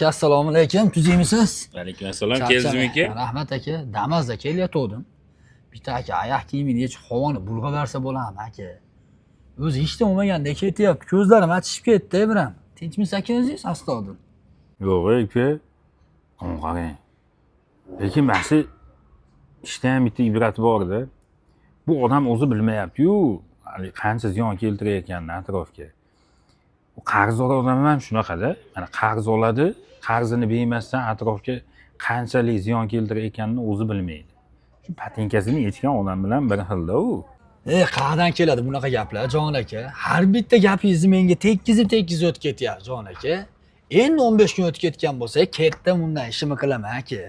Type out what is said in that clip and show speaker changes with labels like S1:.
S1: aka, assalomu alaykum. Tuzimisiz?
S2: Alaykum assalom. Keldingizmi aka?
S1: Rahmat aka. Damazda kelayotgandim. Bitta aka oyoq kiyimini yechib havoni bulg'a bersa bo'ladimi aka? O'zi hech nima bo'lmagandek ketyapti. Ko'zlarim achishib ketdi, biram. Tinchmisiz aka o'zingiz? Astag'firullah.
S2: Yo'q aka. Qarang. Lekin mana ishda ham bitta ibrat bor-da. Bu odam o'zi bilmayapti-yu, qancha ziyon keltirayotganini atrofga. Bu qarz odam ham shunaqada. Mana qarz oladi, qarzini bermasdan atrofga qanchalik ziyon keltirayotganini o'zi bilmaydi. Shu patinkasini yechgan odam bilan bir xilda u.
S1: Qayerdan keladi bunaqa gaplar, jon aka? Har bitta gapingizni menga tekkizib o'tib ketyapti, jon aka. Endi 15 kun o'tib ketgan bo'lsa, ketdim undan ishimni qilaman aka.